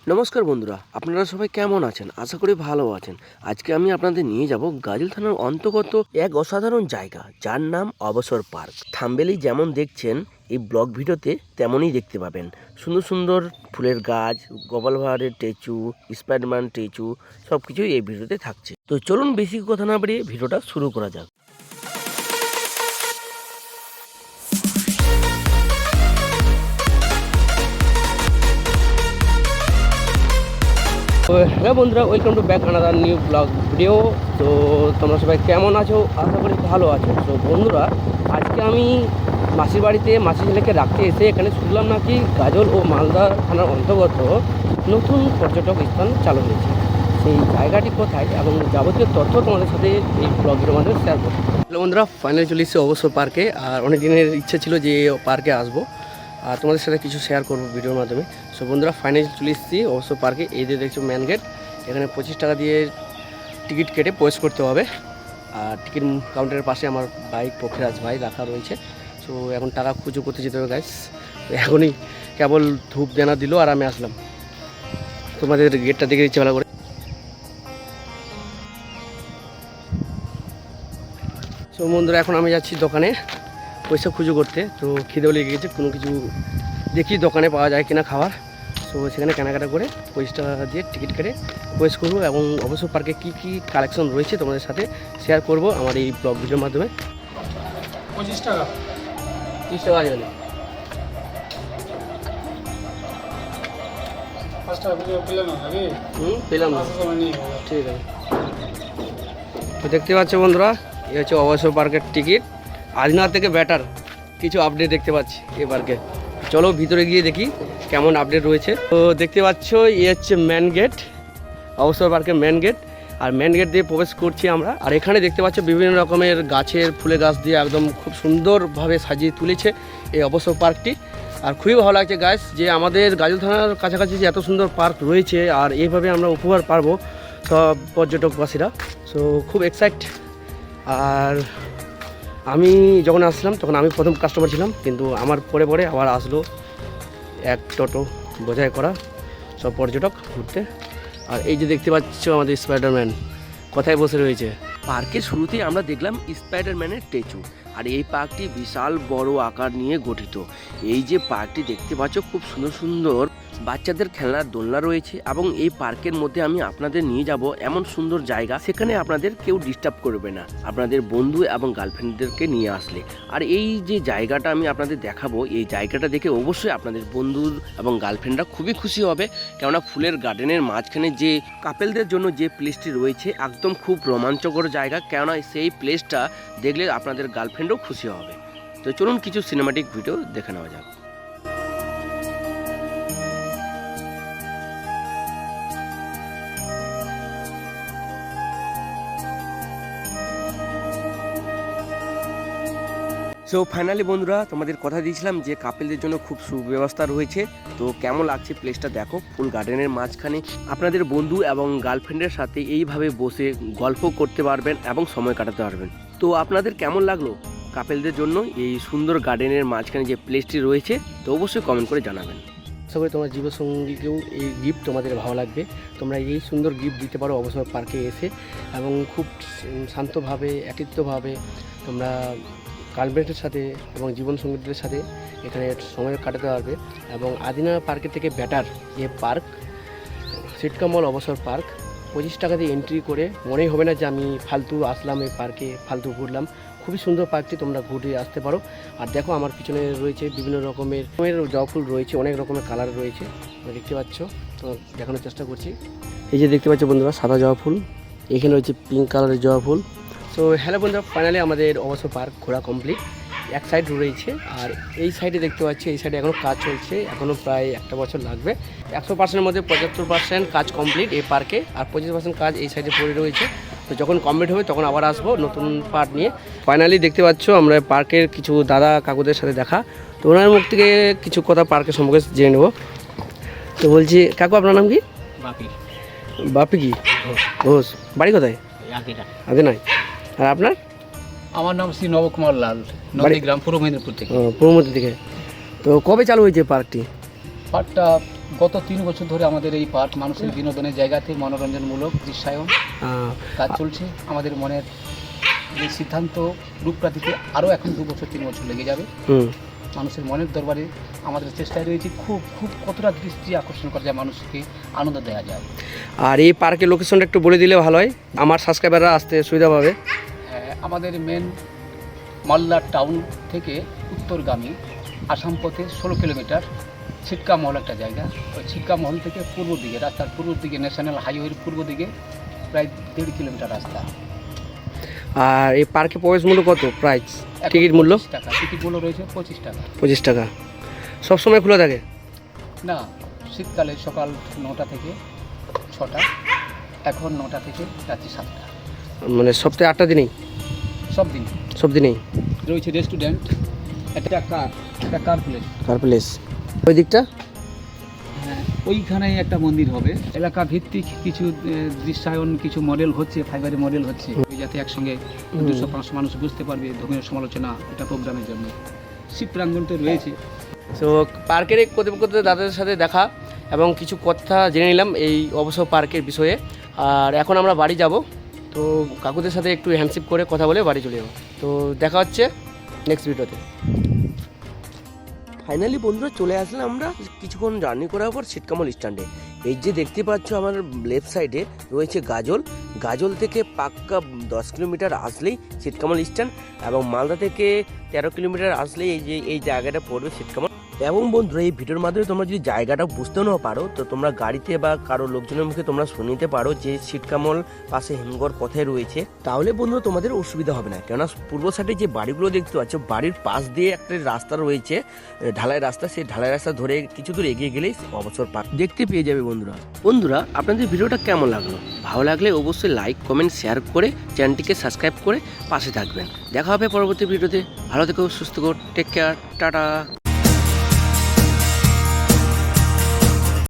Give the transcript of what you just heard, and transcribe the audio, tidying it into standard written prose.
নমস্কার বন্ধুরা, আপনারা সবাই কেমন আছেন? আশা করি ভালো আছেন। আজকে আমি আপনাদের নিয়ে যাব গাজল থানার অন্তর্গত এক অসাধারণ জায়গা, যার নাম অবসর পার্ক। থাম্বেলেই যেমন দেখছেন, এই ব্লগ ভিডিওতে তেমনই দেখতে পাবেন। সুন্দর সুন্দর ফুলের গাছ, গোপাল ভাঁড়ের স্ট্যাচু, স্পাইডারম্যান স্ট্যাচু, সব কিছুই এই ভিডিওতে থাকছে। তো চলুন বেশি কথা না বাড়িয়ে ভিডিওটা শুরু করা যাক। তো হ্যালো বন্ধুরা, welcome to back another new blog video. তো তোমরা সবাই কেমন আছো? আশা করি ভালো আছো। তো বন্ধুরা, আজকে আমি মাসির বাড়িতে মাসি ছেলেকে রাখতে এসে এখানে শুনলাম নাকি গাজল ও মালদা থানার অন্তর্গত নতুন পর্যটক স্থান চালু হয়েছে। সেই জায়গাটি কোথায় এবং যাবতীয় তথ্য তোমাদের সাথে এই ব্লগের মাধ্যমে শেয়ার করবো। হ্যালো বন্ধুরা, ফাইনালি চলে এসেছি অবসর পার্কে। আর অনেক দিনের ইচ্ছে ছিল যে পার্কে আসবো আর তোমাদের সাথে কিছু শেয়ার করবো ভিডিওর মাধ্যমে। সো বন্ধুরা, ফাইনালি চলে এসেছি অবশ্য পার্কে। এই যে দেখছো মেন গেট, এখানে 25 টাকা দিয়ে টিকিট কেটে প্রবেশ করতে হবে। আর টিকিট কাউন্টারের পাশে আমার বাইক পক্ষীরাজ ভাই রাখা রয়েছে। সো এখন টাকা খুঁজো করতে যেতে হবে গাইস। এখনই কেবল ধূপ দেনা দিল আর আমি আসলাম। তোমাদের গেটটা দেখে দিচ্ছি ভালো করে। সো বন্ধুরা, এখন আমি যাচ্ছি দোকানে পয়সা খুঁজো করতে। তো খিদেও লেগে গেছে, কোনো কিছু দেখি দোকানে পাওয়া যায় কিনা খাবার। সো সেখানে কেনাকাটা করে 25 টাকা দিয়ে টিকিট কেটে প্রবেশ করবো এবং অবসর পার্কে কী কী কালেকশন রয়েছে তোমাদের সাথে শেয়ার করব আমার এই ব্লগ ভিডিওর মাধ্যমে। 25 টাকা 30 টাকা আছে, 5 টাকা পেলাম না নাকি? পেলাম না, সময় নিয়ে ঠিক আছে। তো দেখতে পাচ্ছ বন্ধুরা, এই হচ্ছে অবসর পার্কের টিকিট। আদিনাথ থেকে ব্যাটার কিছু আপডেট দেখতে পাচ্ছি এই পার্কে। চলো ভিতরে গিয়ে দেখি কেমন আপডেট রয়েছে। তো দেখতে পাচ্ছ এই হচ্ছে মেন গেট, অবসর পার্কের মেন গেট। আর মেন গেট দিয়ে প্রবেশ করছি আমরা। আর এখানে দেখতে পাচ্ছ বিভিন্ন রকমের গাছের ফুলের গাছ দিয়ে একদম খুব সুন্দরভাবে সাজিয়ে তুলেছে এই অবসর পার্কটি। আর খুবই ভালো লাগছে গাইস যে আমাদের গাজল থানার কাছাকাছি যে এত সুন্দর পার্ক রয়েছে আর এইভাবে আমরা উপহার পারবো সব পর্যটকবাসীরা। সো খুব এক্সাইট। আর আমি যখন আসলাম তখন আমি প্রথম কাস্টমার ছিলাম, কিন্তু আমার পরে পরে আবার আসলো এক টোটো বোঝাই করা সব পর্যটক ঘুরতে। আর এই যে দেখতে পাচ্ছ আমাদের স্পাইডারম্যান কোথায় বসে রয়েছে। পার্কের শুরুতেই আমরা দেখলাম স্পাইডারম্যানের স্ট্যাচু। আর এই পার্কটি বিশাল বড় আকার নিয়ে গঠিত। এই যে পার্কটি দেখতে পাচ্ছ, খুব সুন্দর সুন্দর বাচ্চাদের খেলনার দোলনা রয়েছে এবং এই পার্কের মধ্যে আমি আপনাদের নিয়ে যাব এমন সুন্দর জায়গা, সেখানে আপনাদের কেউ ডিস্টার্ব করবে না আপনাদের বন্ধু এবং গার্লফ্রেন্ডদেরকে নিয়ে আসলে। আর এই যে জায়গাটা আমি আপনাদের দেখাবো, এই জায়গাটা দেখে অবশ্যই আপনাদের বন্ধু এবং গার্লফ্রেন্ডরা খুবই খুশি হবে। কেননা ফুলের গার্ডেনের মাঝখানে যে কাপেলদের জন্য যে প্লেসটি রয়েছে একদম খুব রোমাঞ্চকর জায়গা। কেননা সেই প্লেসটা দেখলে আপনাদের গার্লফ্রেন্ডও খুশি হবে। তো চলুন কিছু সিনেমাটিক ভিডিও দেখে নেওয়া যাক। সো ফাইনালি বন্ধুরা, তোমাদের কথা দিয়েছিলাম যে কাপেলদের জন্য খুব সুব্যবস্থা রয়েছে। তো কেমন লাগছে প্লেসটা দেখো, ফুল গার্ডেনের মাঝখানে আপনাদের বন্ধু এবং গার্লফ্রেন্ডের সাথে এইভাবে বসে গল্প করতে পারবেন এবং সময় কাটাতে পারবেন। তো আপনাদের কেমন লাগলো কাপেলদের জন্য এই সুন্দর গার্ডেনের মাঝখানে যে প্লেসটি রয়েছে? তো অবশ্যই কমেন্ট করে জানাবেন। আশা করি তোমার জীবনসঙ্গীকেও এই গিফট তোমাদের ভালো লাগবে। তোমরা এই সুন্দর গিফট দিতে পারো অবসর পার্কে এসে এবং খুব শান্তভাবে একাকিত্বভাবে তোমরা গার্লফ্রেন্ডের সাথে এবং জীবনসঙ্গীদের সাথে এখানে সময় কাটাতে পারবে। এবং আদিনা পার্কের থেকে বেটার যে পার্ক সিটকামল অবসর পার্ক, 25 টাকা দিয়ে এন্ট্রি করে মনেই হবে না যে আমি ফালতু আসলাম এই পার্কে, ফালতু ঘুরলাম। খুবই সুন্দর পার্কটি, তোমরা ঘুরে আসতে পারো। আর দেখো আমার পিছনে রয়েছে বিভিন্ন রকমের জবা ফুল রয়েছে, অনেক রকমের কালার রয়েছে, দেখতে পাচ্ছ। তো দেখানোর চেষ্টা করছি। এই যে দেখতে পাচ্ছ বন্ধুরা, সাদা জবা ফুল, এখানে রয়েছে পিঙ্ক কালারের জবা ফুল। সো হ্যালো বন্ধুরা, ফাইনালি আমাদের অবসর পার্ক ঘোরা কমপ্লিট। এক সাইড রয়েছে আর এই সাইডে দেখতে পাচ্ছি এই সাইডে এখনও কাজ চলছে, এখনও প্রায় 1 বছর লাগবে। 100%-এর মধ্যে 75% কাজ কমপ্লিট এই পার্কে, আর 25% কাজ এই সাইডে পড়ে রয়েছে। তো যখন কমপ্লিট হবে তখন আবার আসবো নতুন পার্ট নিয়ে। ফাইনালি দেখতে পাচ্ছ আমরা পার্কের কিছু দাদা কাকুদের সাথে দেখা। তো ওনার মুখ থেকে কিছু কথা পার্কের সম্পর্কে জেনে নেবো। তো বলছি, কাকু আপনার নাম কি? বাপি। বাপি কি ঘোষ? বাড়ি কোথায়? আগে নয়। আর আপনার? আমার নাম শ্রী নবকুমার লাল, নন্দীগ্রাম, পূর্ব মেদিনীপুর থেকে। পূর্ব মেদিনীপুর থেকে। তো কবে চালু হয়েছে পার্কটি? পার্কটা গত 3 বছর ধরে আমাদের এই পার্ক মানুষের বিনোদনের জায়গাতে মনোরঞ্জনমূলক দৃশ্যায়ন কাজ চলছে। আমাদের মনের যে সিদ্ধান্ত রূপপ্রাতিতে আরও এখন 2 বছর 3 বছর লেগে যাবে। মানুষের মনের দরবারে আমাদের চেষ্টায় রয়েছে খুব খুব কতটা দৃষ্টি আকর্ষণ করা যায়, মানুষকে আনন্দ দেওয়া যায়। আর এই পার্কের লোকেশনটা একটু বলে দিলে ভালো হয়, আমার সাবস্ক্রাইবাররা আসতে সুবিধা পাবে। আমাদের মেন মালদা টাউন থেকে উত্তরগামী আসাম পথে 16 কিলোমিটার ছিটকা মহল একটা জায়গা। ওই ছিটকা মহল থেকে পূর্ব দিকে, রাস্তার পূর্ব দিকে, ন্যাশনাল হাইওয়ের পূর্ব দিকে প্রায় 1.5 কিলোমিটার রাস্তা। আর এই পার্কে প্রবেশ মূল্য কত? প্রাইস টিকিট মূল্য? 25 টাকা। টিকিট মূল্য রয়েছে 25 টাকা। 25 টাকা। সবসময় খোলা থাকে? না, শীতকালে সকাল 9টা থেকে 6টা, এখন 9টা থেকে রাত্রি 7টা। মানে সপ্তাহে 8টা দিনেই? সব দিন সব দিনেই রয়েছে রেস্টুরেন্ট, একটা কার প্লেস। কার প্লেস ওই দিকটা? হ্যাঁ, ওইখানে একটা মন্দির হবে। এলাকা ভিত্তিক কিছু দৃশ্যায়ন, কিছু মডেল হচ্ছে, ফাইবারের মডেল হচ্ছে, যাতে একসঙ্গে 200-500 মানুষ বুঝতে পারবে। ধর্মীয় সমালোচনা এটা প্রোগ্রামের জন্য শিব প্রাঙ্গণতে রয়েছে। তো পার্কের এই কর্তৃপক্ষদের দাদাদের সাথে দেখা এবং কিছু কথা জেনে নিলাম এই অবসর পার্কের বিষয়ে। আর এখন আমরা বাড়ি যাব, তো কাকুদের সাথে একটু হ্যান্ডশিপ করে কথা বলে বাড়ি চলে যাবো। তো দেখা হচ্ছে নেক্সট ভিডিওতে। ফাইনালি বন্ধুরা চলে আসলাম আমরা কিছুক্ষণ জার্নি করার পর ছিটকামল স্ট্যান্ডে। এই যে দেখতে পাচ্ছ আমার লেফট সাইডে রয়েছে গাজল। গাজল থেকে পাক্কা 10 কিলোমিটার আসলেই ছিটকামল স্ট্যান্ড, এবং মালদা থেকে 13 কিলোমিটার আসলেই এই জায়গাটা পড়বে ছিটকামল। এবং বন্ধুরা এই ভিডিওর মাধ্যমে তোমরা যদি জায়গাটা বুঝতেও না পারো, তো তোমরা গাড়িতে বা কারো লোকজনের মুখে তোমরা শুনিতে পারো যে ছিটকামল পাশে হেমগড় কোথায় রয়েছে। তাহলে বন্ধুরা তোমাদের অসুবিধা হবে না, কেননা পূর্ব সাইডে যে বাড়িগুলো দেখতে পাচ্ছ, বাড়ির পাশ দিয়ে একটা রাস্তা রয়েছে, ঢালাই রাস্তা। সেই ঢালাই রাস্তা ধরে কিছু দূর এগিয়ে গেলেই অবসর পার্ক দেখতে পেয়ে যাবে বন্ধুরা আপনাদের ভিডিওটা কেমন লাগলো? ভালো লাগলে অবশ্যই লাইক, কমেন্ট, শেয়ার করে চ্যানেলটিকে সাবস্ক্রাইব করে পাশে থাকবেন। দেখা হবে পরবর্তী ভিডিওতে। ভালো থেকো, সুস্থ থেকো, টেক কেয়ার, টাটা।